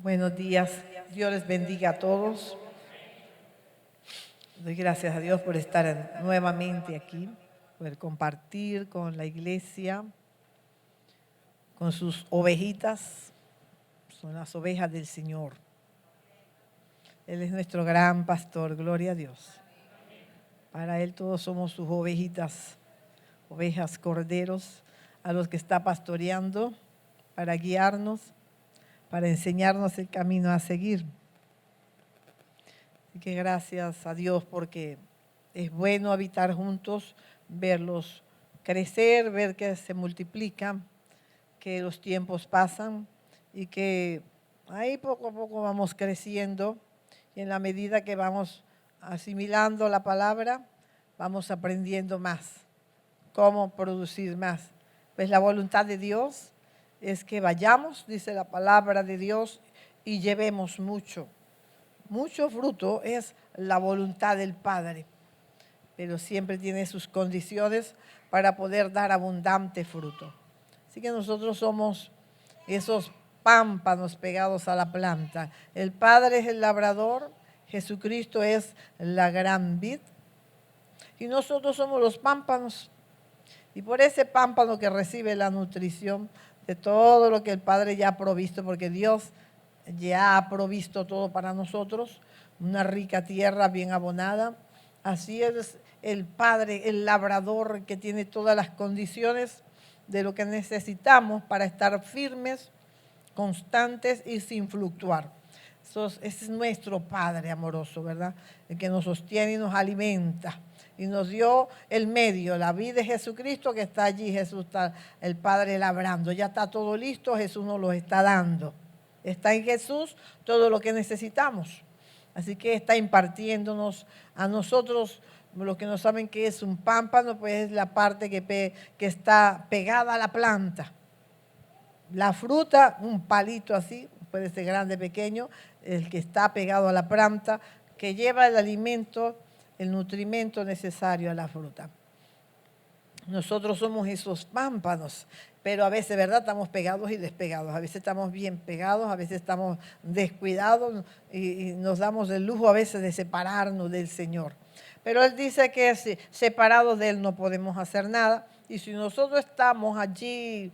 Buenos días, Dios les bendiga a todos. Doy gracias a Dios por estar nuevamente aquí, poder compartir con la iglesia, con sus ovejitas, son las ovejas del Señor. Él es nuestro gran pastor, gloria a Dios. Para Él todos somos sus ovejitas, ovejas, corderos, a los que está pastoreando para guiarnos, para enseñarnos el camino a seguir. Así que gracias a Dios porque es bueno habitar juntos, verlos crecer, ver que se multiplican, que los tiempos pasan y que ahí poco a poco vamos creciendo y en la medida que vamos asimilando la palabra, vamos aprendiendo más, cómo producir más. Pues la voluntad de Dios es que vayamos, dice la palabra de Dios, y llevemos mucho. Mucho fruto es la voluntad del Padre, pero siempre tiene sus condiciones para poder dar abundante fruto. Así que nosotros somos esos pámpanos pegados a la planta. El Padre es el labrador, Jesucristo es la gran vid y nosotros somos los pámpanos. Y por ese pámpano que recibe la nutrición de todo lo que el Padre ya ha provisto, porque Dios ya ha provisto todo para nosotros, una rica tierra bien abonada. Así es el Padre, el labrador que tiene todas las condiciones de lo que necesitamos para estar firmes, constantes y sin fluctuar. Ese es nuestro Padre amoroso, ¿verdad? El que nos sostiene y nos alimenta. Y nos dio el medio, la vida de Jesucristo que está allí. Jesús está, el Padre labrando. Ya está todo listo, Jesús nos lo está dando. Está en Jesús todo lo que necesitamos. Así que está impartiéndonos a nosotros, los que no saben qué es un pámpano, pues es la parte que está pegada a la planta. La fruta, un palito así, puede ser grande, pequeño, el que está pegado a la planta, que lleva el alimento, el nutrimento necesario a la fruta. Nosotros somos esos pámpanos, pero a veces, ¿verdad? Estamos pegados y despegados. A veces estamos bien pegados, a veces estamos descuidados y nos damos el lujo a veces de separarnos del Señor. Pero Él dice que separados de Él no podemos hacer nada. Y si nosotros estamos allí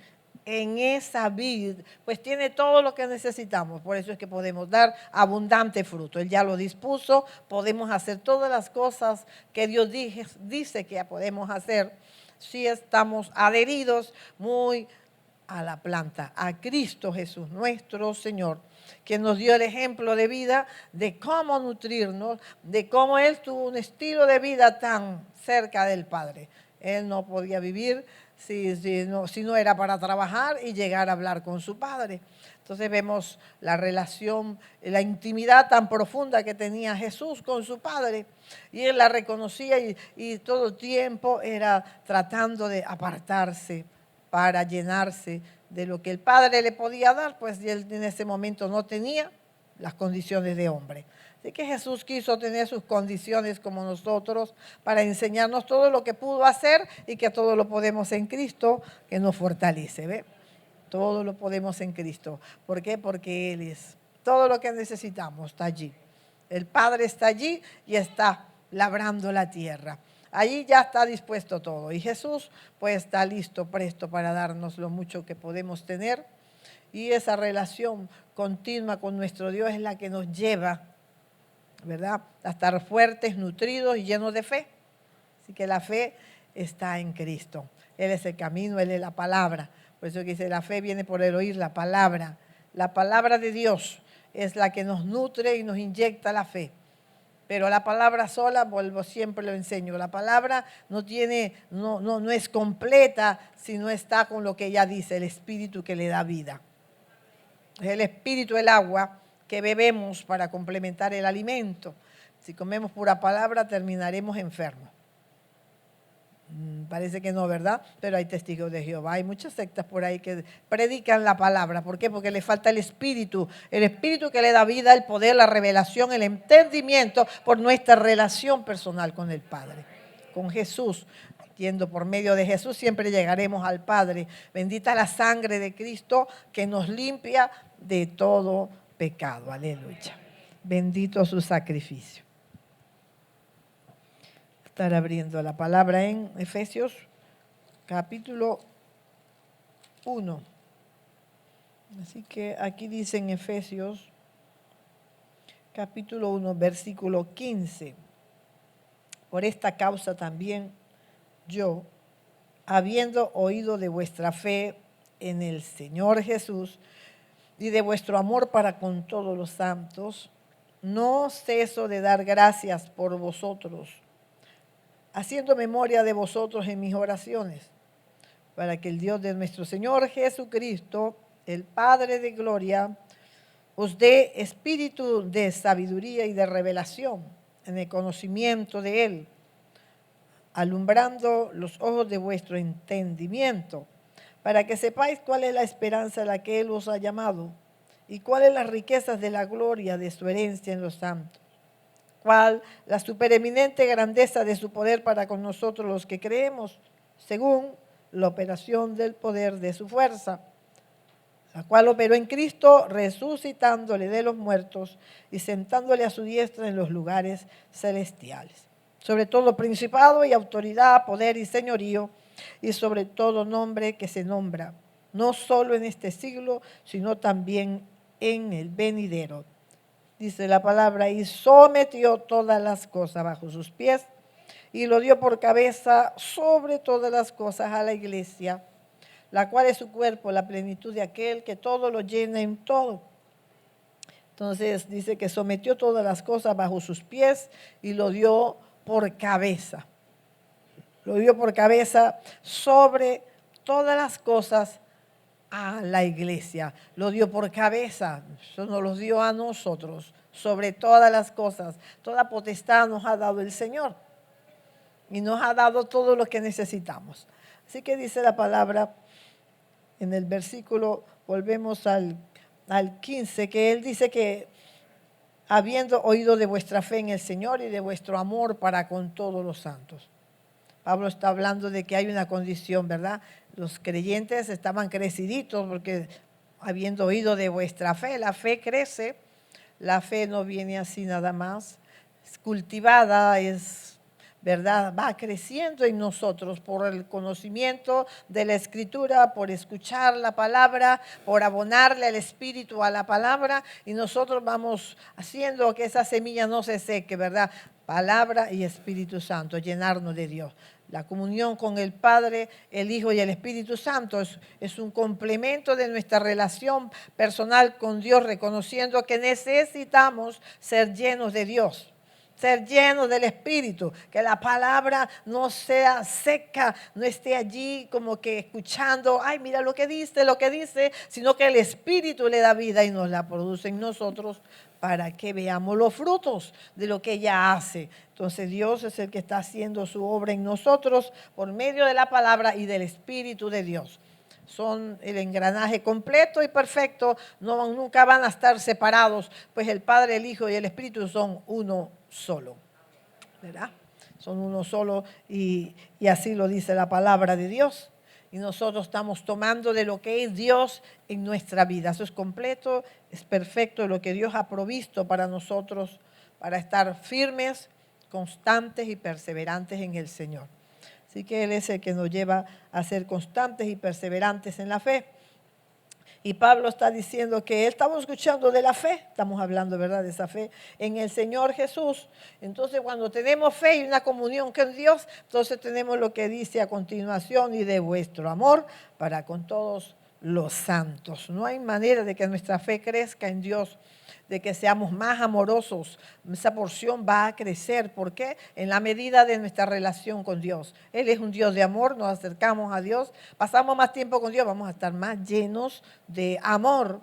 en esa vid, pues tiene todo lo que necesitamos. Por eso es que podemos dar abundante fruto. Él ya lo dispuso, podemos hacer todas las cosas que Dios dice que podemos hacer si estamos adheridos muy a la planta, a Cristo Jesús, nuestro Señor, que nos dio el ejemplo de vida, de cómo nutrirnos, de cómo Él tuvo un estilo de vida tan cerca del Padre. Él no podía vivir si no era para trabajar y llegar a hablar con su Padre. Entonces vemos la relación, la intimidad tan profunda que tenía Jesús con su Padre. Y Él la reconocía y todo el tiempo era tratando de apartarse para llenarse de lo que el Padre le podía dar, pues Él en ese momento no tenía las condiciones de hombre. Así que Jesús quiso tener sus condiciones como nosotros para enseñarnos todo lo que pudo hacer y que todo lo podemos en Cristo que nos fortalece. ¿Ve? Todo lo podemos en Cristo. ¿Por qué? Porque Él es. Todo lo que necesitamos está allí. El Padre está allí y está labrando la tierra. Allí ya está dispuesto todo. Y Jesús pues está listo, presto para darnos lo mucho que podemos tener. Y esa relación continua con nuestro Dios es la que nos lleva, ¿verdad?, a estar fuertes, nutridos y llenos de fe. Así que la fe está en Cristo. Él es el camino, Él es la palabra. Por eso que dice, la fe viene por el oír la palabra. La palabra de Dios es la que nos nutre y nos inyecta la fe. Pero la palabra sola, vuelvo, siempre lo enseño, la palabra no es completa si no está con lo que ella dice, el espíritu que le da vida. Es el espíritu, el agua que bebemos para complementar el alimento. Si comemos pura palabra, terminaremos enfermos. Parece que no, ¿verdad? Pero hay testigos de Jehová. Hay muchas sectas por ahí que predican la palabra. ¿Por qué? Porque le falta el espíritu que le da vida, el poder, la revelación, el entendimiento por nuestra relación personal con el Padre, con Jesús. Entiendo, por medio de Jesús siempre llegaremos al Padre. Bendita la sangre de Cristo que nos limpia de todo pecado. Aleluya. Bendito su sacrificio. Estar abriendo la palabra en Efesios capítulo 1. Así que aquí dice en Efesios capítulo 1, versículo 15. Por esta causa también yo, habiendo oído de vuestra fe en el Señor Jesús y de vuestro amor para con todos los santos, no ceso de dar gracias por vosotros, haciendo memoria de vosotros en mis oraciones, para que el Dios de nuestro Señor Jesucristo, el Padre de gloria, os dé espíritu de sabiduría y de revelación en el conocimiento de Él, alumbrando los ojos de vuestro entendimiento, para que sepáis cuál es la esperanza a la que Él os ha llamado y cuáles las riquezas de la gloria de su herencia en los santos, cuál la supereminente grandeza de su poder para con nosotros los que creemos, según la operación del poder de su fuerza, la cual operó en Cristo, resucitándole de los muertos y sentándole a su diestra en los lugares celestiales. Sobre todo principado y autoridad, poder y señorío, y sobre todo nombre que se nombra, no solo en este siglo, sino también en el venidero. Dice la palabra, y sometió todas las cosas bajo sus pies, y lo dio por cabeza sobre todas las cosas a la iglesia, la cual es su cuerpo, la plenitud de aquel que todo lo llena en todo. Entonces dice que sometió todas las cosas bajo sus pies y lo dio por cabeza. Lo dio por cabeza sobre todas las cosas a la iglesia. Lo dio por cabeza, eso nos lo dio a nosotros, sobre todas las cosas. Toda potestad nos ha dado el Señor y nos ha dado todo lo que necesitamos. Así que dice la palabra en el versículo, volvemos al 15, que Él dice que habiendo oído de vuestra fe en el Señor y de vuestro amor para con todos los santos. Pablo está hablando de que hay una condición, ¿verdad? Los creyentes estaban creciditos porque habiendo oído de vuestra fe, la fe crece, la fe no viene así nada más, es cultivada, es, ¿verdad? Va creciendo en nosotros por el conocimiento de la Escritura, por escuchar la palabra, por abonarle el Espíritu a la palabra, y nosotros vamos haciendo que esa semilla no se seque, ¿verdad? Palabra y Espíritu Santo, llenarnos de Dios. La comunión con el Padre, el Hijo y el Espíritu Santo es un complemento de nuestra relación personal con Dios, reconociendo que necesitamos ser llenos de Dios, ser llenos del Espíritu, que la palabra no sea seca, no esté allí como que escuchando, ay, mira lo que dice, sino que el Espíritu le da vida y nos la produce en nosotros para que veamos los frutos de lo que ella hace. Entonces Dios es el que está haciendo su obra en nosotros por medio de la palabra y del Espíritu de Dios. Son el engranaje completo y perfecto, nunca van a estar separados, pues el Padre, el Hijo y el Espíritu son uno solo, ¿verdad? Son uno solo y así lo dice la palabra de Dios. Y nosotros estamos tomando de lo que es Dios en nuestra vida. Eso es completo, es perfecto, lo que Dios ha provisto para nosotros, para estar firmes, constantes y perseverantes en el Señor. Así que Él es el que nos lleva a ser constantes y perseverantes en la fe. Y Pablo está diciendo que estamos escuchando de la fe, estamos hablando, ¿verdad?, de esa fe en el Señor Jesús. Entonces, cuando tenemos fe y una comunión con Dios, entonces tenemos lo que dice a continuación, y de vuestro amor para con todos los santos. No hay manera de que nuestra fe crezca en Dios, de que seamos más amorosos. Esa porción va a crecer. ¿Por qué? En la medida de nuestra relación con Dios. Él es un Dios de amor, nos acercamos a Dios, pasamos más tiempo con Dios, vamos a estar más llenos de amor.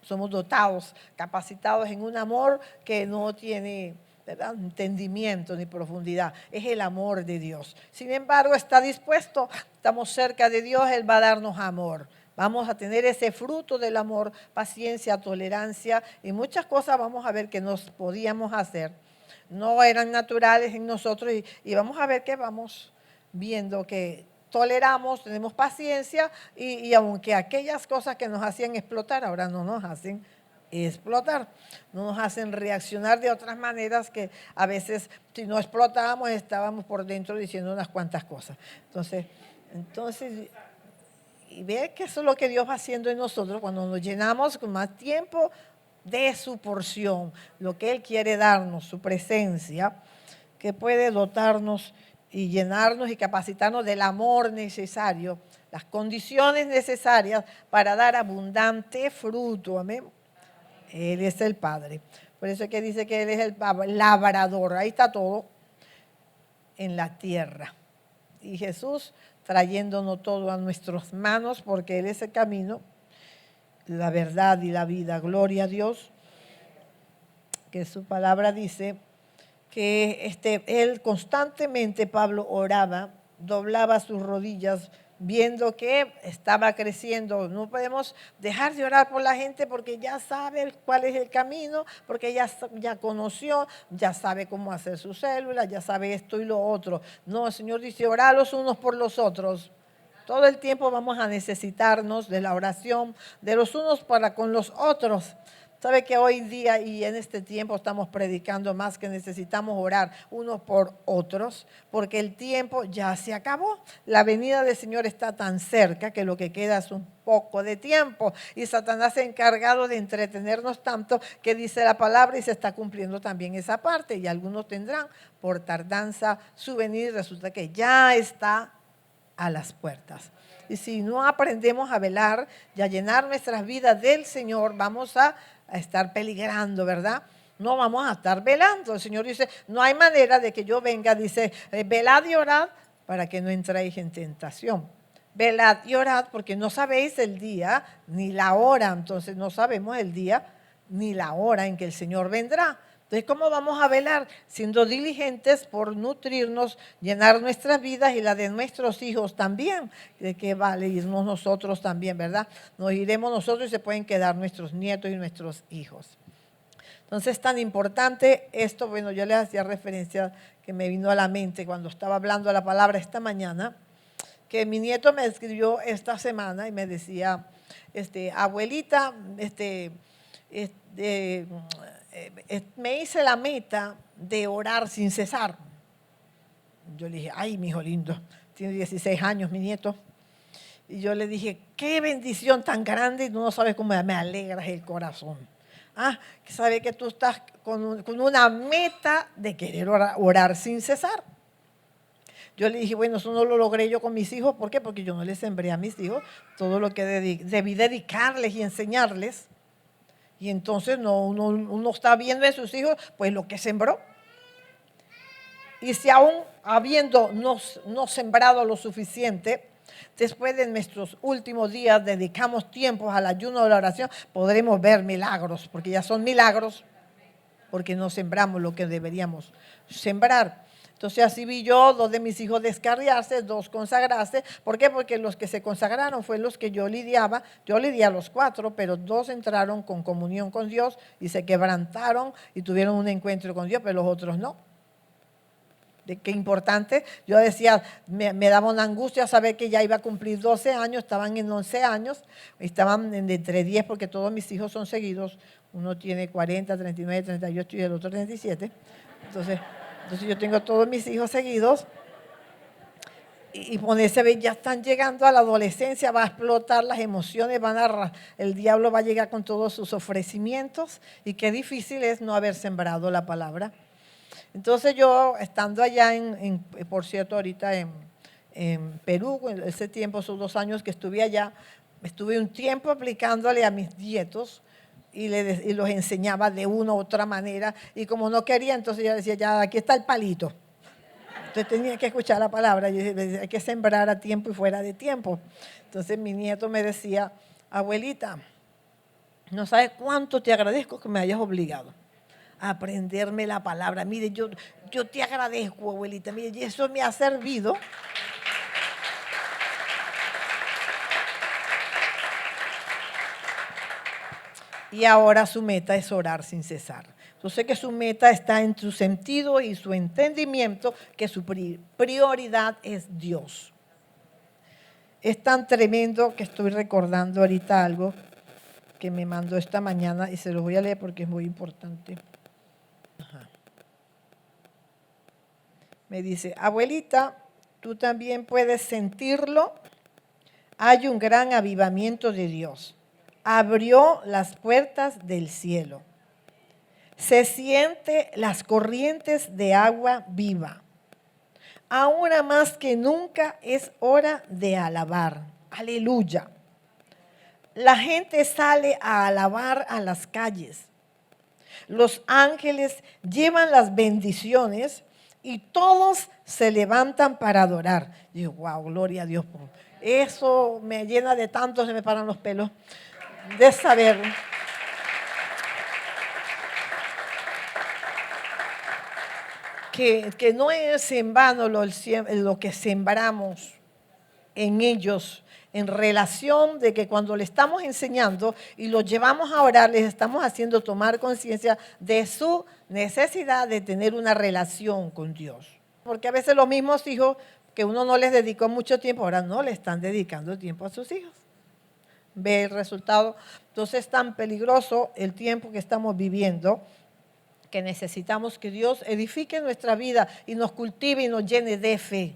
Somos dotados, capacitados en un amor que no tiene, ¿verdad?, entendimiento ni profundidad. Es el amor de Dios. Sin embargo, está dispuesto, estamos cerca de Dios, Él va a darnos amor. Vamos a tener ese fruto del amor, paciencia, tolerancia y muchas cosas vamos a ver que nos podíamos hacer. No eran naturales en nosotros y vamos a ver que vamos viendo que toleramos, tenemos paciencia y aunque aquellas cosas que nos hacían explotar ahora no nos hacen, explotar. No nos hacen reaccionar de otras maneras que a veces si no explotábamos estábamos por dentro diciendo unas cuantas cosas. Entonces y ve que eso es lo que Dios va haciendo en nosotros cuando nos llenamos con más tiempo de su porción, lo que Él quiere darnos, su presencia, que puede dotarnos y llenarnos y capacitarnos del amor necesario, las condiciones necesarias para dar abundante fruto. Amén. Él es el Padre. Por eso es que dice que Él es el labrador. Ahí está todo en la tierra. Y Jesús trayéndonos todo a nuestras manos, porque Él es el camino, la verdad y la vida. Gloria a Dios, que su palabra dice que Él constantemente, Pablo oraba, doblaba sus rodillas, viendo que estaba creciendo. No podemos dejar de orar por la gente porque ya sabe cuál es el camino, porque ya conoció, ya sabe cómo hacer sus células, ya sabe esto y lo otro. No, el Señor dice, orar los unos por los otros. Todo el tiempo vamos a necesitarnos de la oración de los unos para con los otros. Sabe que hoy día y en este tiempo estamos predicando más que necesitamos orar unos por otros, porque el tiempo ya se acabó. La venida del Señor está tan cerca que lo que queda es un poco de tiempo. Y Satanás se ha encargado de entretenernos tanto que dice la palabra y se está cumpliendo también esa parte. Y algunos tendrán por tardanza su venida. Resulta que ya está a las puertas. Y si no aprendemos a velar y a llenar nuestras vidas del Señor, vamos a estar peligrando, ¿verdad? No vamos a estar velando. El Señor dice, no hay manera de que yo venga, dice, velad y orad para que no entréis en tentación. Velad y orad porque no sabéis el día ni la hora. Entonces no sabemos el día ni la hora en que el Señor vendrá. Entonces, ¿cómo vamos a velar? Siendo diligentes por nutrirnos, llenar nuestras vidas y la de nuestros hijos también. ¿De qué vale irnos nosotros también, verdad? Nos iremos nosotros y se pueden quedar nuestros nietos y nuestros hijos. Entonces, es tan importante esto. Bueno, yo les hacía referencia que me vino a la mente cuando estaba hablando la palabra esta mañana, que mi nieto me escribió esta semana y me decía, abuelita, me hice la meta de orar sin cesar. Yo le dije, ay, mi hijo lindo, tiene 16 años mi nieto. Y yo le dije, qué bendición tan grande, y tú no sabes cómo me alegras el corazón. Que sabes que tú estás con una meta de querer orar sin cesar. Yo le dije, bueno, eso no lo logré yo con mis hijos. ¿Por qué? Porque yo no les sembré a mis hijos todo lo que debí dedicarles y enseñarles. Y entonces uno está viendo en sus hijos pues lo que sembró. Y si aún habiendo no sembrado lo suficiente, después de nuestros últimos días dedicamos tiempos al ayuno de la oración, podremos ver milagros, porque ya son milagros, porque no sembramos lo que deberíamos sembrar. Entonces así vi yo 2 de mis hijos descarriarse, 2 consagrarse. ¿Por qué? Porque los que se consagraron fueron los que yo lidiaba. Yo lidié a los 4, pero 2 entraron con comunión con Dios y se quebrantaron y tuvieron un encuentro con Dios, pero los otros no. Qué importante. Yo decía, me daba una angustia saber que ya iba a cumplir 12 años, estaban en 11 años, estaban entre 10 porque todos mis hijos son seguidos. Uno tiene 40, 39, 38 y el otro 37. Entonces yo tengo todos mis hijos seguidos y ponerse a ver, ya están llegando a la adolescencia, va a explotar las emociones, el diablo va a llegar con todos sus ofrecimientos y qué difícil es no haber sembrado la palabra. Entonces yo, estando allá, por cierto, ahorita en Perú, en ese tiempo, esos 2 años que estuve allá, estuve un tiempo aplicándole a mis nietos y los enseñaba de una u otra manera. Y como no quería, entonces yo decía, ya, aquí está el palito. Entonces tenía que escuchar la palabra. Yo decía, hay que sembrar a tiempo y fuera de tiempo. Entonces mi nieto me decía, abuelita, no sabes cuánto te agradezco que me hayas obligado a aprenderme la palabra. Mire, yo te agradezco, abuelita. Mire, eso me ha servido. Y ahora su meta es orar sin cesar. Yo sé que su meta está en su sentido y su entendimiento, que su prioridad es Dios. Es tan tremendo que estoy recordando ahorita algo que me mandó esta mañana y se los voy a leer porque es muy importante. Ajá. Me dice, abuelita, tú también puedes sentirlo. Hay un gran avivamiento de Dios. Abrió las puertas del cielo. Se siente las corrientes de agua viva. Ahora más que nunca es hora de alabar. Aleluya. La gente sale a alabar a las calles. Los ángeles llevan las bendiciones y todos se levantan para adorar. Digo, wow, gloria a Dios. Eso me llena de tanto, se me paran los pelos, de saber que no es en vano lo que sembramos en ellos, en relación de que cuando le estamos enseñando y lo llevamos a orar, les estamos haciendo tomar conciencia de su necesidad de tener una relación con Dios. Porque a veces los mismos hijos que uno no les dedicó mucho tiempo, ahora no le están dedicando tiempo a sus hijos. Ve el resultado. Entonces es tan peligroso el tiempo que estamos viviendo que necesitamos que Dios edifique nuestra vida y nos cultive y nos llene de fe.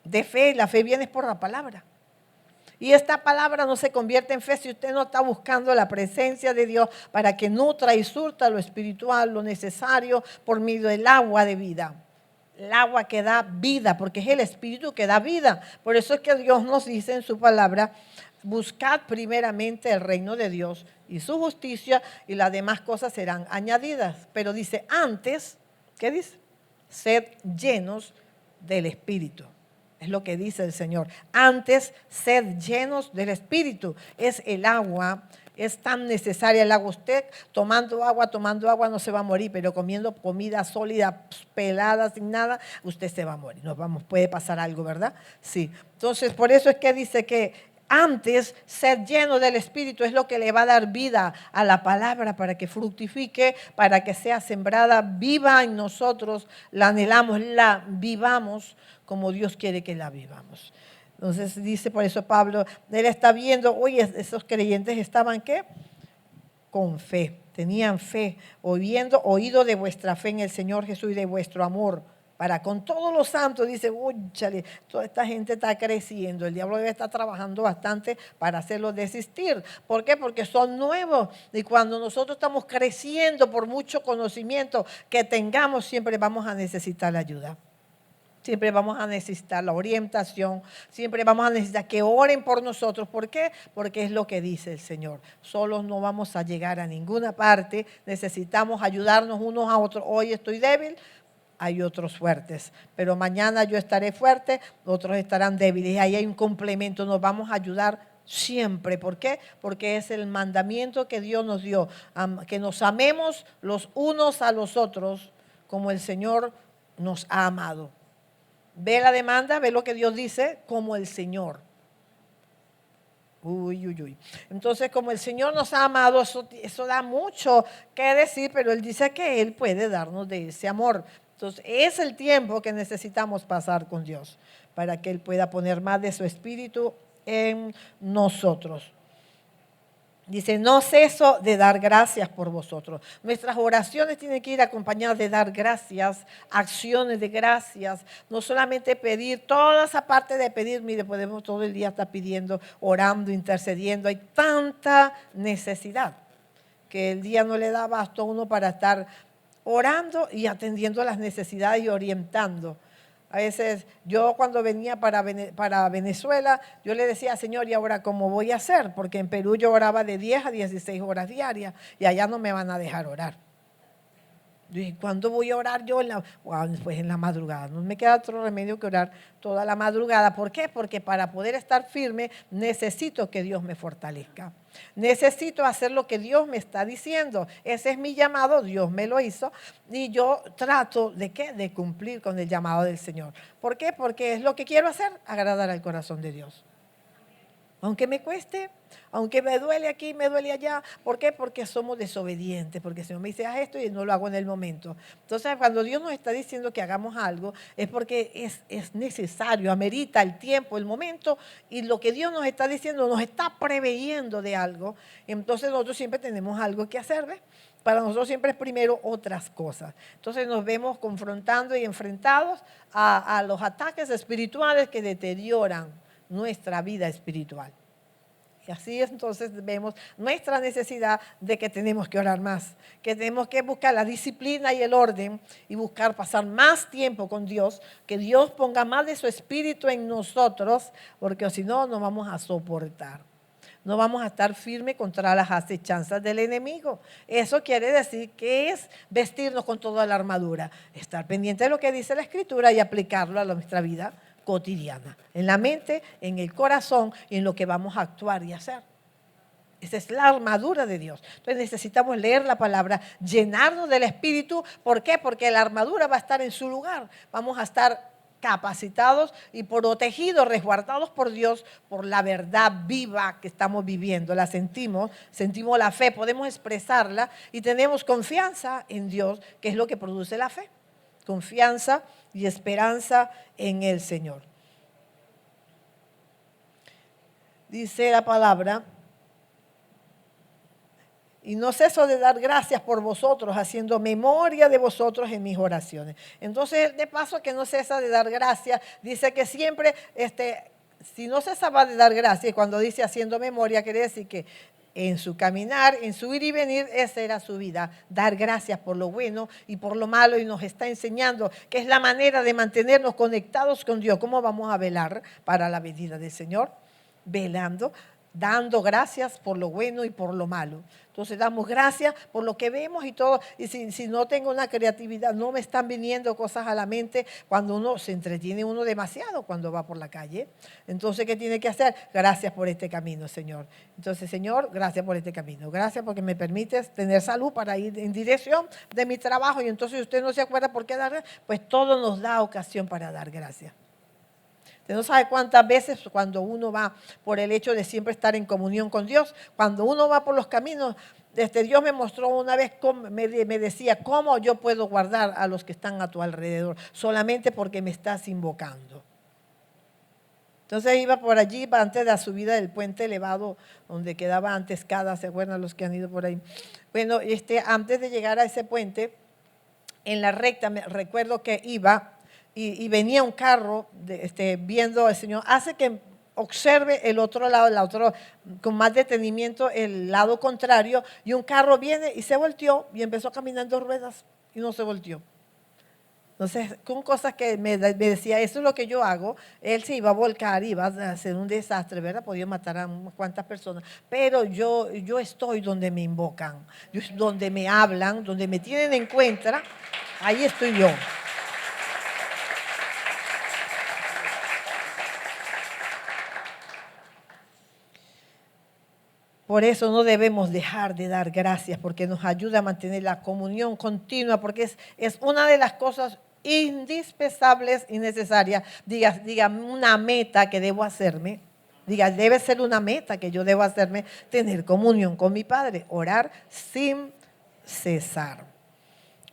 De fe, la fe viene por la palabra. Y esta palabra no se convierte en fe si usted no está buscando la presencia de Dios para que nutra y surta lo espiritual, lo necesario por medio del agua de vida. El agua que da vida, porque es el Espíritu que da vida. Por eso es que Dios nos dice en su palabra, buscad primeramente el reino de Dios y su justicia y las demás cosas serán añadidas. Pero dice antes, ¿qué dice? Sed llenos del Espíritu. Es lo que dice el Señor. Antes, sed llenos del Espíritu. Es el agua, es tan necesaria el agua. Usted tomando agua no se va a morir, pero comiendo comida sólida, pelada, sin nada, usted se va a morir. Puede pasar algo, ¿verdad? Sí. Entonces, por eso es que dice que antes, ser lleno del Espíritu es lo que le va a dar vida a la palabra para que fructifique, para que sea sembrada viva en nosotros. La anhelamos, la vivamos como Dios quiere que la vivamos. Entonces dice por eso Pablo, él está viendo, oye, esos creyentes estaban ¿qué? Con fe, tenían fe, oído de vuestra fe en el Señor Jesús y de vuestro amor para con todos los santos. Dice, úchale, toda esta gente está creciendo, el diablo debe estar trabajando bastante para hacerlos desistir. ¿Por qué? Porque son nuevos y cuando nosotros estamos creciendo por mucho conocimiento que tengamos, siempre vamos a necesitar la ayuda. Siempre vamos a necesitar la orientación, siempre vamos a necesitar que oren por nosotros. ¿Por qué? Porque es lo que dice el Señor. Solos no vamos a llegar a ninguna parte, necesitamos ayudarnos unos a otros. Hoy estoy débil, hay otros fuertes, pero mañana yo estaré fuerte, otros estarán débiles. Y ahí hay un complemento, nos vamos a ayudar siempre. ¿Por qué? Porque es el mandamiento que Dios nos dio, que nos amemos los unos a los otros como el Señor nos ha amado. Ve la demanda, ve lo que Dios dice, como el Señor. Entonces, como el Señor nos ha amado, eso da mucho que decir, pero Él dice que Él puede darnos de ese amor. Entonces, es el tiempo que necesitamos pasar con Dios para que Él pueda poner más de su espíritu en nosotros. Dice, no ceso de dar gracias por vosotros. Nuestras oraciones tienen que ir acompañadas de dar gracias, acciones de gracias. No solamente pedir, toda esa parte de pedir, mire, podemos todo el día estar pidiendo, orando, intercediendo. Hay tanta necesidad que el día no le da abasto a uno para estar orando y atendiendo las necesidades y orientando. A veces yo cuando venía para Venezuela, yo le decía, Señor, ¿y ahora cómo voy a hacer? Porque en Perú yo oraba de 10 a 16 horas diarias y allá no me van a dejar orar. ¿Y cuándo voy a orar yo? Pues en la madrugada. No me queda otro remedio que orar toda la madrugada. ¿Por qué? Porque para poder estar firme necesito que Dios me fortalezca. Necesito hacer lo que Dios me está diciendo. Ese es mi llamado, Dios me lo hizo. Y yo trato ¿de qué? De cumplir con el llamado del Señor. ¿Por qué? Porque es lo que quiero hacer, agradar al corazón de Dios. Aunque me cueste, aunque me duele aquí, me duele allá. ¿Por qué? Porque somos desobedientes, porque el Señor me dice, haz esto y no lo hago en el momento. Entonces, cuando Dios nos está diciendo que hagamos algo, es porque es necesario, amerita el tiempo, el momento, y lo que Dios nos está diciendo nos está preveyendo de algo. Entonces, nosotros siempre tenemos algo que hacer, ¿ves? Para nosotros siempre es primero otras cosas. Entonces nos vemos confrontando y enfrentados a los ataques espirituales que deterioran nuestra vida espiritual. Y así entonces vemos nuestra necesidad de que tenemos que orar más, que tenemos que buscar la disciplina y el orden y buscar pasar más tiempo con Dios, que Dios ponga más de su espíritu en nosotros, porque si no, no vamos a soportar. No vamos a estar firmes contra las acechanzas del enemigo. Eso quiere decir que es vestirnos con toda la armadura, estar pendiente de lo que dice la Escritura y aplicarlo a nuestra vida cotidiana, en la mente, en el corazón y en lo que vamos a actuar y hacer. Esa es la armadura de Dios. Entonces necesitamos leer la palabra, llenarnos del Espíritu. ¿Por qué? Porque la armadura va a estar en su lugar. Vamos a estar capacitados y protegidos, resguardados por Dios, por la verdad viva que estamos viviendo. La sentimos la fe, podemos expresarla y tenemos confianza en Dios, que es lo que produce la fe. Confianza y esperanza en el Señor. Dice la palabra, y no ceso de dar gracias por vosotros, haciendo memoria de vosotros en mis oraciones. Entonces, de paso que no cesa de dar gracias, dice que siempre, si no cesaba de dar gracias, cuando dice haciendo memoria, quiere decir que en su caminar, en su ir y venir, esa era su vida, dar gracias por lo bueno y por lo malo, y nos está enseñando que es la manera de mantenernos conectados con Dios. ¿Cómo vamos a velar para la venida del Señor? Velando, dando gracias por lo bueno y por lo malo. Entonces damos gracias por lo que vemos y todo. Y si no tengo una creatividad, no me están viniendo cosas a la mente, cuando uno se entretiene uno demasiado cuando va por la calle. Entonces, ¿qué tiene que hacer? Gracias por este camino, Señor. Entonces, Señor, gracias por este camino. Gracias porque me permites tener salud para ir en dirección de mi trabajo. Y entonces usted no se acuerda por qué dar gracias, pues todo nos da ocasión para dar gracias. Usted no sabe cuántas veces cuando uno va por el hecho de siempre estar en comunión con Dios, cuando uno va por los caminos, Dios me mostró una vez, me decía, ¿cómo yo puedo guardar a los que están a tu alrededor? Solamente porque me estás invocando. Entonces iba por allí, antes de la subida del puente elevado, donde quedaba antes Cada, ¿se acuerdan los que han ido por ahí? Bueno, antes de llegar a ese puente, en la recta, me recuerdo que iba y venía un carro viendo al Señor, hace que observe el otro lado, con más detenimiento, el lado contrario, y un carro viene y se volteó y empezó caminando ruedas y no se volteó. Entonces, con cosas que me decía, eso es lo que yo hago, él se iba a volcar, iba a hacer un desastre, ¿verdad? Podía matar a unas cuantas personas, pero yo estoy donde me invocan, donde me hablan, donde me tienen en cuenta, ahí estoy yo. Por eso no debemos dejar de dar gracias, porque nos ayuda a mantener la comunión continua, porque es una de las cosas indispensables y necesarias. Diga una meta que debo hacerme. Diga, debe ser una meta que yo debo hacerme, tener comunión con mi Padre, orar sin cesar.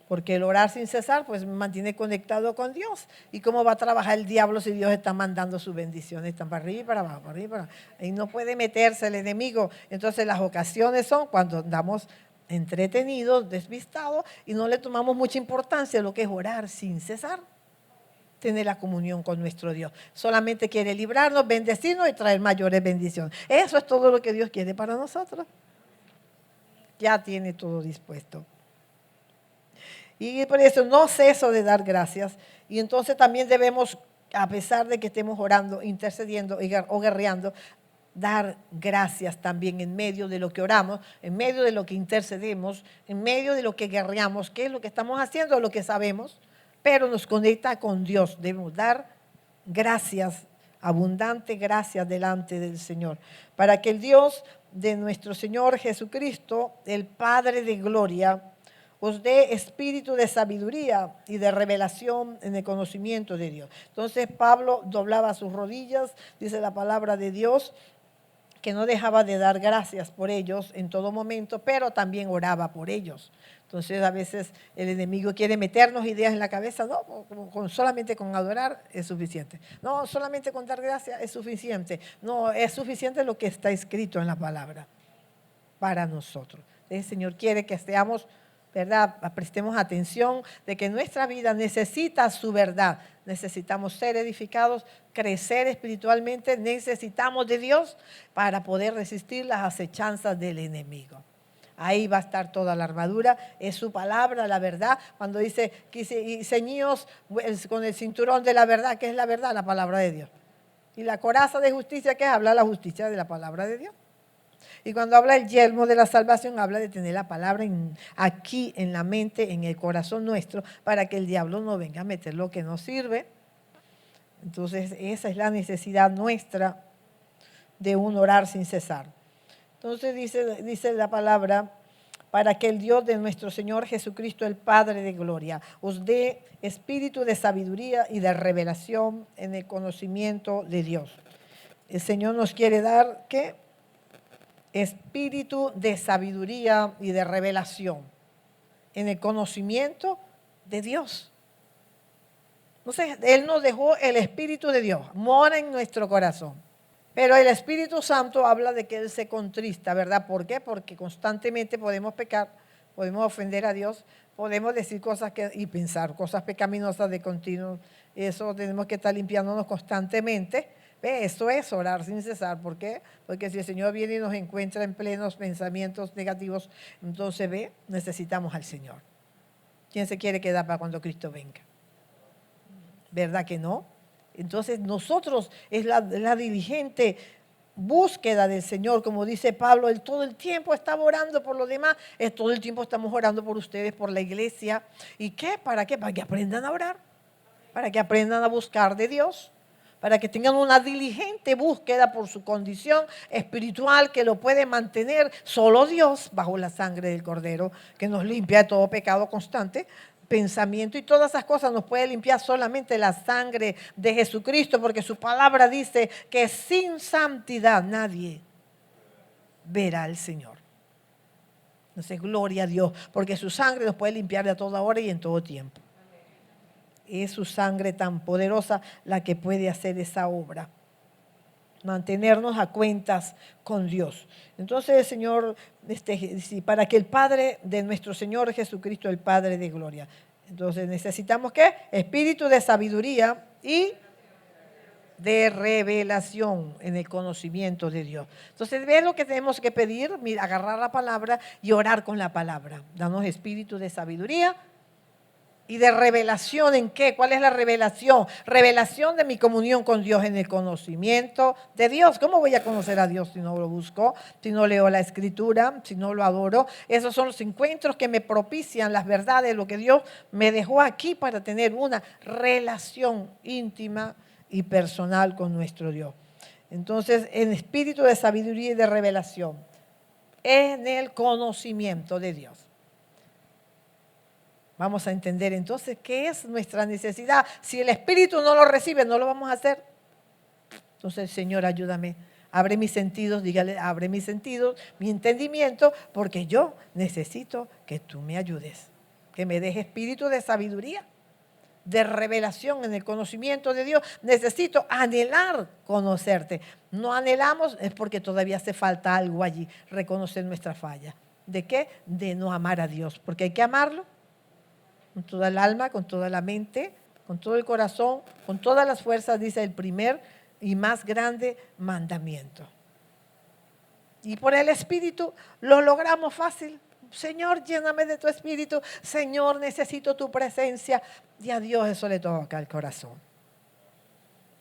Porque el orar sin cesar, pues me mantiene conectado con Dios. ¿Y cómo va a trabajar el diablo si Dios está mandando sus bendiciones? Están para arriba y para abajo, para arriba y para abajo. Y no puede meterse el enemigo. Entonces las ocasiones son cuando andamos entretenidos, despistados, y no le tomamos mucha importancia a lo que es orar sin cesar. Tener la comunión con nuestro Dios. Solamente quiere librarnos, bendecirnos y traer mayores bendiciones. Eso es todo lo que Dios quiere para nosotros. Ya tiene todo dispuesto. Y por eso no ceso de dar gracias. Y entonces también debemos, a pesar de que estemos orando, intercediendo o guerreando, dar gracias también en medio de lo que oramos, en medio de lo que intercedemos, en medio de lo que guerreamos, que es lo que estamos haciendo, lo que sabemos, pero nos conecta con Dios. Debemos dar gracias, abundante gracias delante del Señor, para que el Dios de nuestro Señor Jesucristo, el Padre de gloria, os dé espíritu de sabiduría y de revelación en el conocimiento de Dios. Entonces Pablo doblaba sus rodillas, dice la palabra de Dios, que no dejaba de dar gracias por ellos en todo momento, pero también oraba por ellos. Entonces a veces el enemigo quiere meternos ideas en la cabeza, no, solamente con adorar es suficiente. No, solamente con dar gracias es suficiente. No, es suficiente lo que está escrito en la palabra para nosotros. El Señor quiere que seamos, ¿verdad? Prestemos atención de que nuestra vida necesita su verdad. Necesitamos ser edificados, crecer espiritualmente, necesitamos de Dios para poder resistir las acechanzas del enemigo. Ahí va a estar toda la armadura, es su palabra, la verdad. Cuando dice, y ceñíos con el cinturón de la verdad, ¿qué es la verdad? La palabra de Dios. Y la coraza de justicia, ¿qué es? Habla la justicia de la palabra de Dios. Y cuando habla el yelmo de la salvación, habla de tener la palabra aquí en la mente, en el corazón nuestro, para que el diablo no venga a meter lo que no sirve. Entonces, esa es la necesidad nuestra de un orar sin cesar. Entonces dice la palabra, para que el Dios de nuestro Señor Jesucristo, el Padre de gloria, os dé espíritu de sabiduría y de revelación en el conocimiento de Dios. El Señor nos quiere dar, ¿qué? Espíritu de sabiduría y de revelación en el conocimiento de Dios. Entonces, Él nos dejó el Espíritu de Dios, mora en nuestro corazón. Pero el Espíritu Santo habla de que Él se contrista, ¿verdad? ¿Por qué? Porque constantemente podemos pecar, podemos ofender a Dios, podemos decir cosas y pensar cosas pecaminosas de continuo. Eso tenemos que estar limpiándonos constantemente. ¿Ve? Eso es orar sin cesar. ¿Por qué? Porque si el Señor viene y nos encuentra en plenos pensamientos negativos, entonces necesitamos al Señor. ¿Quién se quiere quedar para cuando Cristo venga? ¿Verdad que no? Entonces nosotros es la diligente búsqueda del Señor, como dice Pablo, Él todo el tiempo estaba orando por los demás, todo el tiempo estamos orando por ustedes, por la iglesia. ¿Y qué? ¿Para qué? Para que aprendan a orar, para que aprendan a buscar de Dios, para que tengan una diligente búsqueda por su condición espiritual que lo puede mantener solo Dios bajo la sangre del Cordero, que nos limpia de todo pecado constante. Pensamiento y todas esas cosas nos puede limpiar solamente la sangre de Jesucristo, porque su palabra dice que sin santidad nadie verá al Señor. Entonces, gloria a Dios, porque su sangre nos puede limpiar de toda hora y en todo tiempo. Es su sangre tan poderosa la que puede hacer esa obra, mantenernos a cuentas con Dios. Entonces el Señor, para que el Padre de nuestro Señor Jesucristo, el Padre de gloria. Entonces necesitamos ¿qué? Espíritu de sabiduría y de revelación en el conocimiento de Dios. Entonces, ¿ves lo que tenemos que pedir? Mira, agarrar la palabra y orar con la palabra. Danos espíritu de sabiduría y de revelación. ¿En qué? ¿Cuál es la revelación? Revelación de mi comunión con Dios en el conocimiento de Dios. ¿Cómo voy a conocer a Dios si no lo busco? Si no leo la Escritura, si no lo adoro. Esos son los encuentros que me propician las verdades, lo que Dios me dejó aquí para tener una relación íntima y personal con nuestro Dios. Entonces, en espíritu de sabiduría y de revelación, en el conocimiento de Dios. Vamos a entender entonces qué es nuestra necesidad. Si el Espíritu no lo recibe, no lo vamos a hacer. Entonces, Señor, ayúdame. Abre mis sentidos, dígale, abre mis sentidos, mi entendimiento, porque yo necesito que tú me ayudes. Que me deje espíritu de sabiduría, de revelación en el conocimiento de Dios. Necesito anhelar conocerte. No anhelamos, es porque todavía hace falta algo allí, reconocer nuestra falla. ¿De qué? De no amar a Dios, porque hay que amarlo con toda el alma, con toda la mente, con todo el corazón, con todas las fuerzas, dice el primer y más grande mandamiento. Y por el Espíritu lo logramos fácil. Señor, lléname de tu Espíritu. Señor, necesito tu presencia. Y a Dios eso le toca al corazón.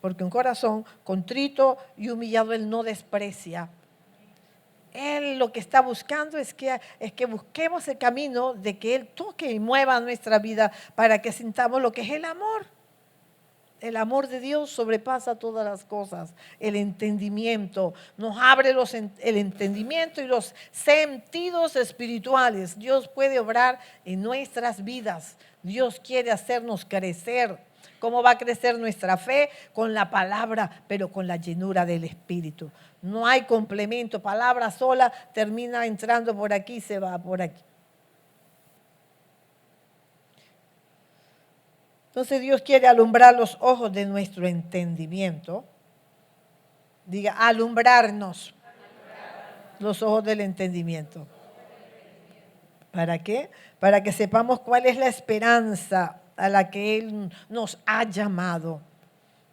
Porque un corazón contrito y humillado Él no desprecia. Él lo que está buscando es que busquemos el camino de que Él toque y mueva nuestra vida para que sintamos lo que es el amor. El amor de Dios sobrepasa todas las cosas. El entendimiento nos abre el entendimiento y los sentidos espirituales. Dios puede obrar en nuestras vidas. Dios quiere hacernos crecer. ¿Cómo va a crecer nuestra fe? Con la palabra, pero con la llenura del Espíritu. No hay complemento. Palabra sola termina entrando por aquí y se va por aquí. Entonces Dios quiere alumbrar los ojos de nuestro entendimiento. Diga, alumbrarnos los ojos del entendimiento. ¿Para qué? Para que sepamos cuál es la esperanza a la que Él nos ha llamado.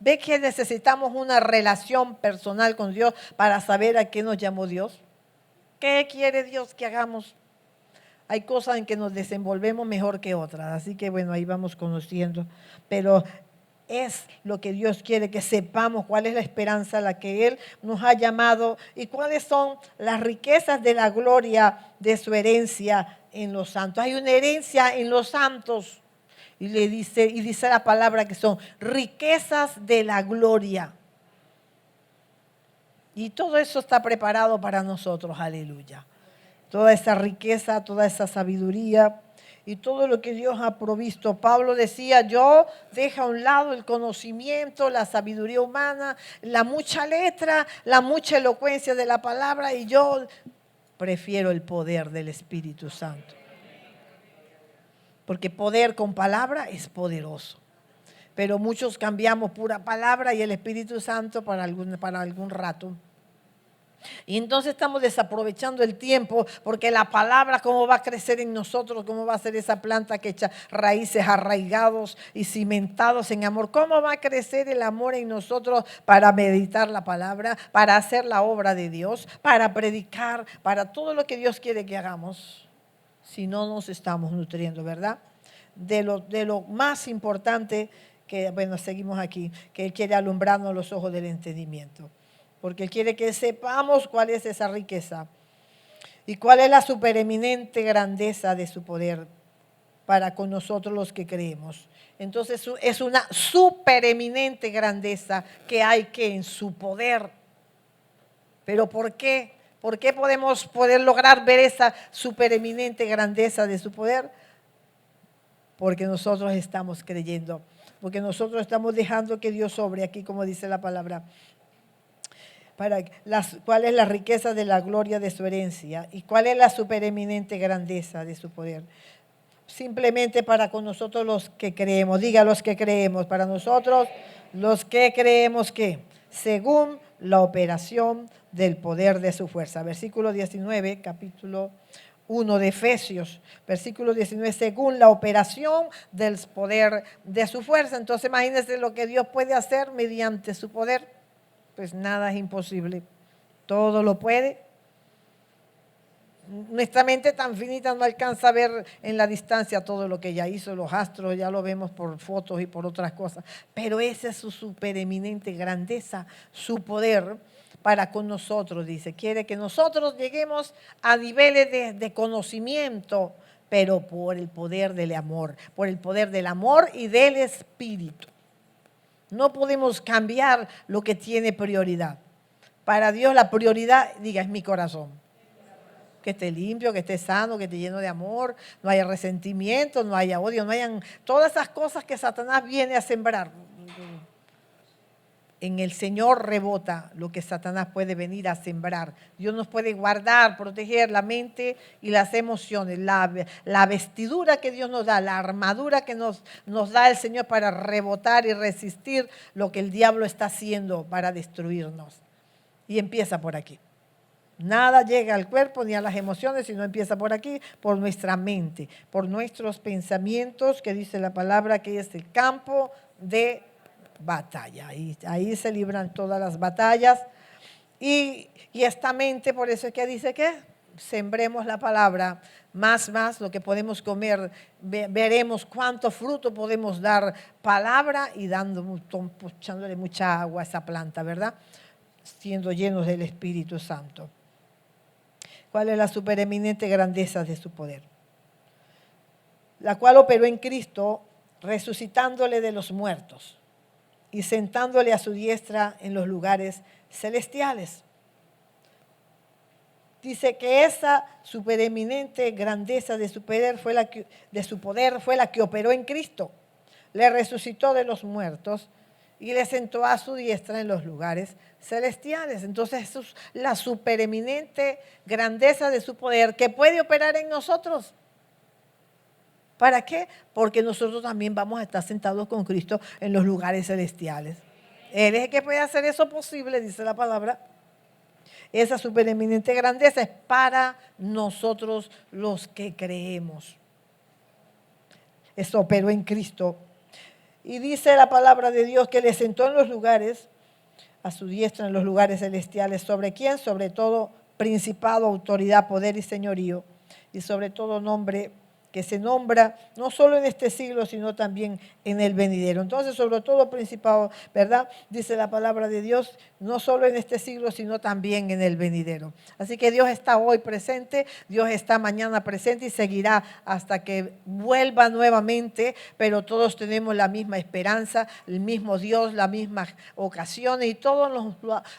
¿Ve que necesitamos una relación personal con Dios para saber a qué nos llamó Dios? ¿Qué quiere Dios que hagamos? Hay cosas en que nos desenvolvemos mejor que otras, así que bueno, ahí vamos conociendo. Pero es lo que Dios quiere, que sepamos cuál es la esperanza a la que Él nos ha llamado y cuáles son las riquezas de la gloria de su herencia en los santos. Hay una herencia en los santos y dice la palabra que son riquezas de la gloria. Y todo eso está preparado para nosotros, aleluya. Toda esa riqueza, toda esa sabiduría y todo lo que Dios ha provisto. Pablo decía, yo dejo a un lado el conocimiento, la sabiduría humana, la mucha letra, la mucha elocuencia de la palabra y yo prefiero el poder del Espíritu Santo. Porque poder con palabra es poderoso. Pero muchos cambiamos pura palabra y el Espíritu Santo para algún rato. Y entonces estamos desaprovechando el tiempo porque la palabra, cómo va a crecer en nosotros, cómo va a ser esa planta que echa raíces arraigados y cimentados en amor. ¿Cómo va a crecer el amor en nosotros para meditar la palabra, para hacer la obra de Dios, para predicar, para todo lo que Dios quiere que hagamos? Si no nos estamos nutriendo, ¿verdad? De lo más importante que, bueno, seguimos aquí, que Él quiere alumbrarnos los ojos del entendimiento. Porque Él quiere que sepamos cuál es esa riqueza y cuál es la supereminente grandeza de su poder para con nosotros los que creemos. Entonces es una supereminente grandeza que hay en su poder. ¿Pero por qué? ¿Por qué podemos lograr ver esa supereminente grandeza de su poder? Porque nosotros estamos creyendo, porque nosotros estamos dejando que Dios obre aquí, como dice la palabra. ¿Cuál es la riqueza de la gloria de su herencia? ¿Y cuál es la supereminente grandeza de su poder? Simplemente para con nosotros los que creemos. Diga los que creemos. Para nosotros los que creemos que, según la operación del poder de su fuerza. Versículo 19, capítulo 1 de Efesios. Versículo 19, según la operación del poder de su fuerza. Entonces imagínense lo que Dios puede hacer mediante su poder. Pues nada es imposible, todo lo puede. Nuestra mente tan finita no alcanza a ver en la distancia todo lo que ya hizo, los astros ya lo vemos por fotos y por otras cosas, pero esa es su supereminente grandeza, su poder para con nosotros, dice. Quiere que nosotros lleguemos a niveles de conocimiento, pero por el poder del amor, por el poder del amor y del Espíritu. No podemos cambiar lo que tiene prioridad. Para Dios la prioridad, diga, es mi corazón. Que esté limpio, que esté sano, que esté lleno de amor, no haya resentimiento, no haya odio, no hayan todas esas cosas que Satanás viene a sembrar. En el Señor rebota lo que Satanás puede venir a sembrar. Dios nos puede guardar, proteger la mente y las emociones, la vestidura que Dios nos da, la armadura que nos da el Señor para rebotar y resistir lo que el diablo está haciendo para destruirnos. Y empieza por aquí. Nada llega al cuerpo ni a las emociones, sino empieza por aquí, por nuestra mente, por nuestros pensamientos, que dice la palabra que es el campo de batalla. Y ahí se libran todas las batallas. Y esta mente, por eso es que dice que sembremos la palabra, más lo que podemos comer, veremos cuánto fruto podemos dar palabra y echándole mucha agua a esa planta, ¿verdad? Siendo llenos del Espíritu Santo. ¿Cuál es la supereminente grandeza de su poder? La cual operó en Cristo, resucitándole de los muertos y sentándole a su diestra en los lugares celestiales. Dice que esa supereminente grandeza de su poder fue la que operó en Cristo. Le resucitó de los muertos y le sentó a su diestra en los lugares celestiales. Entonces eso es la supereminente grandeza de su poder que puede operar en nosotros. ¿Para qué? Porque nosotros también vamos a estar sentados con Cristo en los lugares celestiales. Él es el que puede hacer eso posible, dice la palabra. Esa supereminente grandeza es para nosotros los que creemos. Eso operó en Cristo. Y dice la palabra de Dios que le sentó en los lugares, a su diestra en los lugares celestiales. ¿Sobre quién? Sobre todo principado, autoridad, poder y señorío. Y sobre todo nombre que se nombra no solo en este siglo, sino también en el venidero. Entonces, sobre todo principado, ¿verdad? Dice la palabra de Dios, no solo en este siglo, sino también en el venidero. Así que Dios está hoy presente, Dios está mañana presente y seguirá hasta que vuelva nuevamente, pero todos tenemos la misma esperanza, el mismo Dios, las mismas ocasiones y todo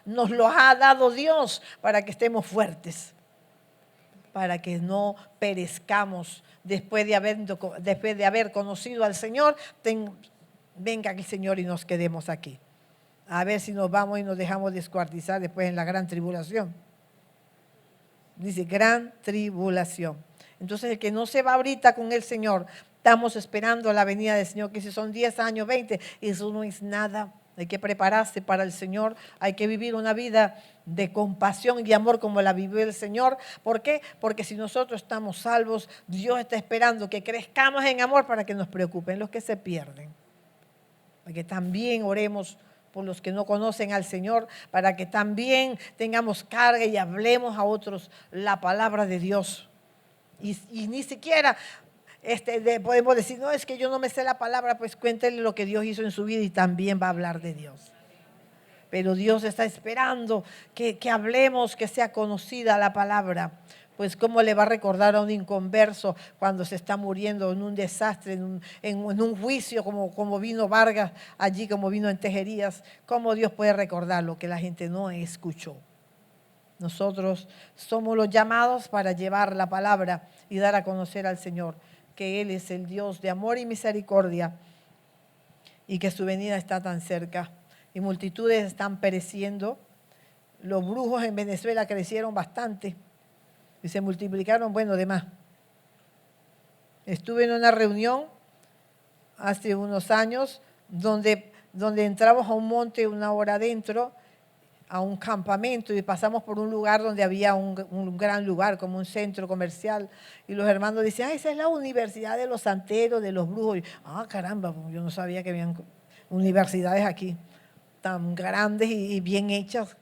nos lo ha dado Dios para que estemos fuertes, para que no perezcamos después de haber conocido al Señor. Venga el Señor y nos quedemos aquí. A ver si nos vamos y nos dejamos descuartizar después en la gran tribulación. Dice gran tribulación. Entonces el que no se va ahorita con el Señor, estamos esperando la venida del Señor, que si son 10 años, 20, eso no es nada. Hay que prepararse para el Señor, hay que vivir una vida de compasión y amor como la vivió el Señor. ¿Por qué? Porque si nosotros estamos salvos, Dios está esperando que crezcamos en amor para que nos preocupen los que se pierden. Para que también oremos por los que no conocen al Señor, para que también tengamos carga y hablemos a otros la palabra de Dios. Y ni siquiera podemos decir, no, es que yo no me sé la palabra, pues cuéntenle lo que Dios hizo en su vida y también va a hablar de Dios. Pero Dios está esperando que hablemos, que sea conocida la palabra. Pues cómo le va a recordar a un inconverso cuando se está muriendo en un desastre, en un juicio como vino Vargas allí, como vino en Tejerías. ¿Cómo Dios puede recordar lo que la gente no escuchó? Nosotros somos los llamados para llevar la palabra y dar a conocer al Señor que Él es el Dios de amor y misericordia y que su venida está tan cerca y multitudes están pereciendo. Los brujos en Venezuela crecieron bastante y se multiplicaron, bueno, de más. Estuve en una reunión hace unos años donde entramos a un monte una hora adentro, a un campamento, y pasamos por un lugar donde había un gran lugar, como un centro comercial, y los hermanos decían, esa es la universidad de los santeros, de los brujos. Y, caramba, yo no sabía que habían universidades aquí tan grandes y bien hechas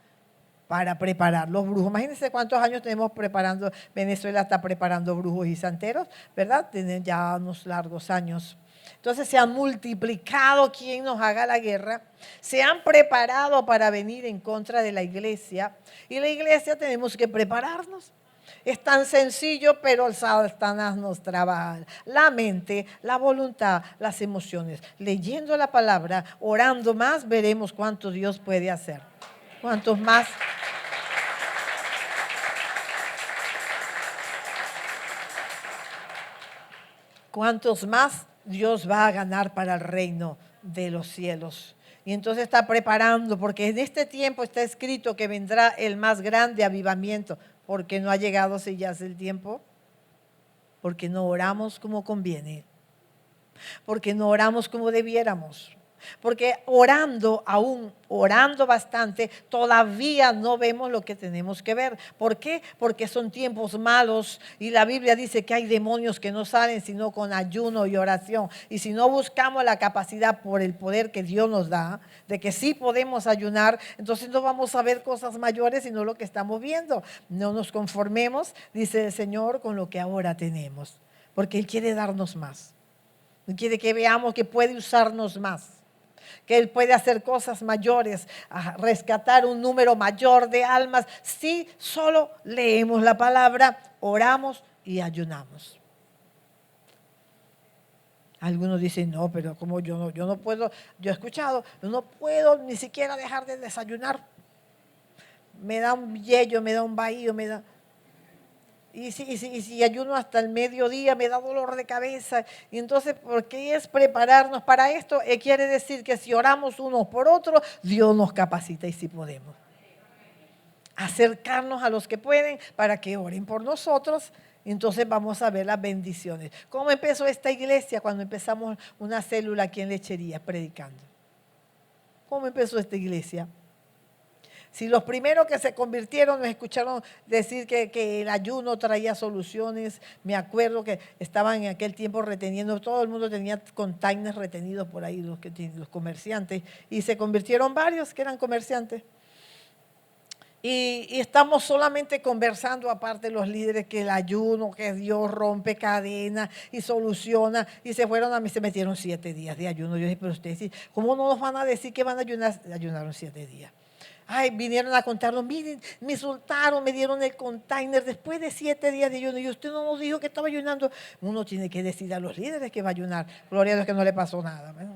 para preparar los brujos. Imagínense cuántos años tenemos preparando, Venezuela está preparando brujos y santeros, ¿verdad? Tienen ya unos largos años. Entonces se han multiplicado quien nos haga la guerra, se han preparado para venir en contra de la iglesia y la iglesia tenemos que prepararnos. Es tan sencillo, pero el Satanás nos trabaja la mente, la voluntad, las emociones. Leyendo la palabra, orando más, veremos cuánto Dios puede hacer. Cuántos más. ¿Cuántos más Dios va a ganar para el reino de los cielos? Y entonces está preparando, porque en este tiempo está escrito que vendrá el más grande avivamiento. ¿Por qué no ha llegado si ya es el tiempo? Porque no oramos como conviene. Porque no oramos como debiéramos. Porque orando bastante, todavía no vemos lo que tenemos que ver. ¿Por qué? Porque son tiempos malos y la Biblia dice que hay demonios que no salen sino con ayuno y oración. Y si no buscamos la capacidad por el poder que Dios nos da, de que sí podemos ayunar, entonces no vamos a ver cosas mayores sino lo que estamos viendo. No nos conformemos, dice el Señor, con lo que ahora tenemos, porque Él quiere darnos más. Él quiere que veamos que puede usarnos más, que Él puede hacer cosas mayores, rescatar un número mayor de almas, si solo leemos la palabra, oramos y ayunamos. Algunos dicen, no, pero como yo no puedo, yo he escuchado, yo no puedo ni siquiera dejar de desayunar. Me da un yello, me da un vahío, Y si ayuno hasta el mediodía me da dolor de cabeza. Y entonces, ¿por qué es prepararnos para esto? Quiere decir que si oramos unos por otros, Dios nos capacita y si podemos. Acercarnos a los que pueden para que oren por nosotros. Entonces vamos a ver las bendiciones. ¿Cómo empezó esta iglesia cuando empezamos una célula aquí en Lechería predicando? ¿Cómo empezó esta iglesia? Si los primeros que se convirtieron nos escucharon decir que el ayuno traía soluciones, me acuerdo que estaban en aquel tiempo reteniendo, todo el mundo tenía containers retenidos por ahí, los comerciantes, y se convirtieron varios que eran comerciantes. Y estamos solamente conversando, aparte de los líderes, que el ayuno, que Dios rompe cadenas y soluciona. Y se metieron 7 días de ayuno. Yo dije, pero ustedes, ¿cómo no nos van a decir que van a ayunar? Ayunaron 7 días. Ay, vinieron a contarnos, miren, me soltaron, me dieron el container después de 7 días de ayuno. Y usted no nos dijo que estaba ayunando. Uno tiene que decir a los líderes que va a ayunar. Gloria a Dios que no le pasó nada. ¿Verdad?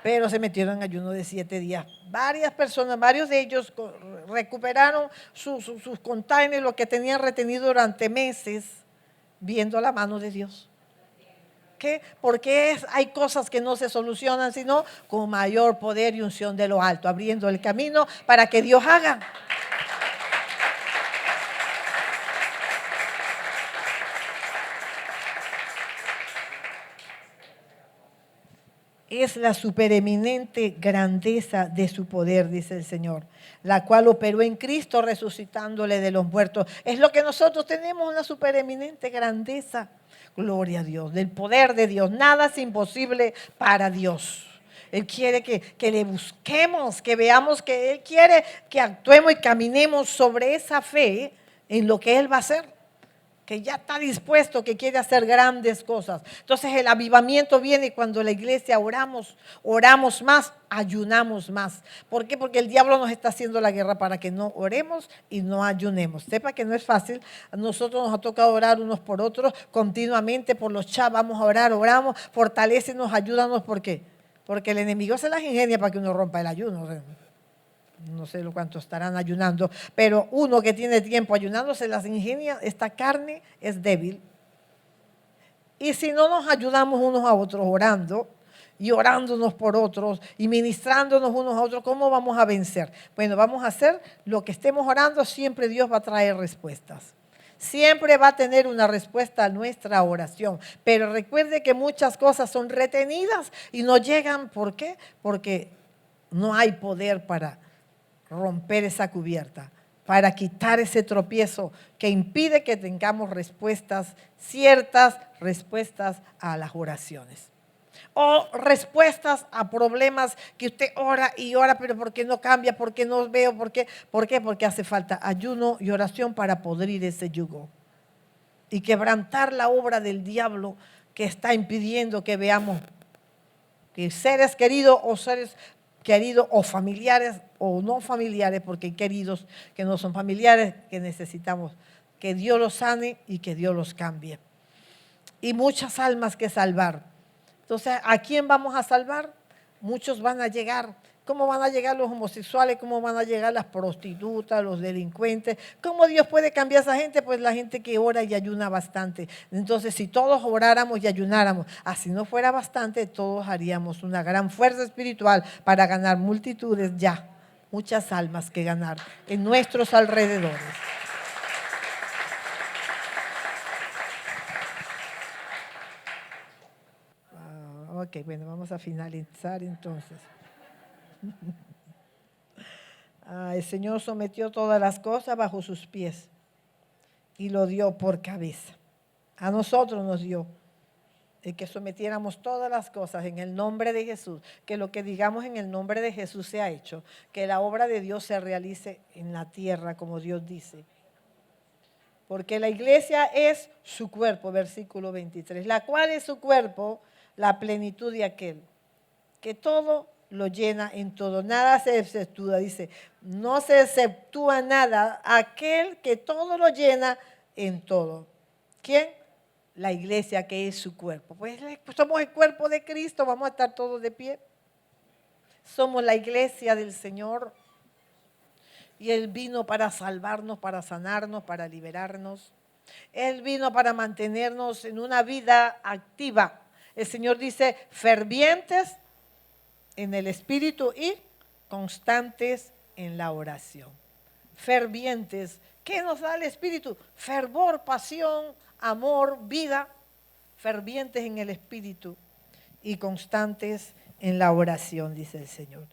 Pero se metieron en ayuno de 7 días. Varias personas, varios de ellos recuperaron sus containers, lo que tenían retenido durante meses, viendo la mano de Dios. ¿Qué? Porque hay cosas que no se solucionan, sino con mayor poder y unción de lo alto, abriendo el camino para que Dios haga. Es la supereminente grandeza de su poder, dice el Señor, la cual operó en Cristo resucitándole de los muertos. Es lo que nosotros tenemos, una supereminente grandeza. Gloria a Dios, del poder de Dios. Nada es imposible para Dios. Él quiere que le busquemos, que veamos que Él quiere que actuemos y caminemos sobre esa fe en lo que Él va a hacer. Que ya está dispuesto, que quiere hacer grandes cosas. Entonces el avivamiento viene cuando la iglesia oramos más, ayunamos más. ¿Por qué? Porque el diablo nos está haciendo la guerra para que no oremos y no ayunemos. Sepa que no es fácil. A nosotros nos ha tocado orar unos por otros continuamente por los chats. Vamos a orar, oramos, fortalécenos, ayúdanos. ¿Por qué? Porque el enemigo se las ingenia para que uno rompa el ayuno. No sé lo cuánto estarán ayunando, pero uno que tiene tiempo ayunando se las ingenia, esta carne es débil. Y si no nos ayudamos unos a otros orando y orándonos por otros y ministrándonos unos a otros, ¿cómo vamos a vencer? Bueno, vamos a hacer lo que estemos orando, siempre Dios va a traer respuestas. Siempre va a tener una respuesta a nuestra oración. Pero recuerde que muchas cosas son retenidas y no llegan. ¿Por qué? Porque no hay poder para romper esa cubierta, para quitar ese tropiezo que impide que tengamos respuestas, ciertas respuestas a las oraciones. O respuestas a problemas que usted ora y ora, pero ¿por qué no cambia? ¿Por qué no veo? ¿Por qué? ¿Por qué? Porque hace falta ayuno y oración para podrir ese yugo y quebrantar la obra del diablo que está impidiendo que veamos que seres queridos o familiares o no familiares, porque hay queridos que no son familiares, que necesitamos que Dios los sane y que Dios los cambie. Y muchas almas que salvar. Entonces, ¿a quién vamos a salvar? Muchos van a llegar. ¿Cómo van a llegar los homosexuales? ¿Cómo van a llegar las prostitutas, los delincuentes? ¿Cómo Dios puede cambiar a esa gente? Pues la gente que ora y ayuna bastante. Entonces, si todos oráramos y ayunáramos, así no fuera bastante, todos haríamos una gran fuerza espiritual para ganar multitudes ya. Muchas almas que ganar en nuestros alrededores. Ok, bueno, vamos a finalizar entonces. El Señor sometió todas las cosas bajo sus pies y lo dio por cabeza. A nosotros nos dio el que sometiéramos todas las cosas en el nombre de Jesús, que lo que digamos en el nombre de Jesús sea hecho, que la obra de Dios se realice en la tierra como Dios dice. Porque la iglesia es su cuerpo, versículo 23, la cual es su cuerpo, la plenitud de aquel, que todo lo llena en todo, nada se exceptúa, dice, no se exceptúa nada, aquel que todo lo llena en todo. ¿Quién? La iglesia, que es su cuerpo. Pues somos el cuerpo de Cristo, vamos a estar todos de pie. Somos la iglesia del Señor. Y Él vino para salvarnos, para sanarnos, para liberarnos. Él vino para mantenernos en una vida activa. El Señor dice, fervientes en el Espíritu y constantes en la oración. Fervientes. ¿Qué nos da el Espíritu? Fervor, pasión, amor, vida. Fervientes en el Espíritu y constantes en la oración, dice el Señor.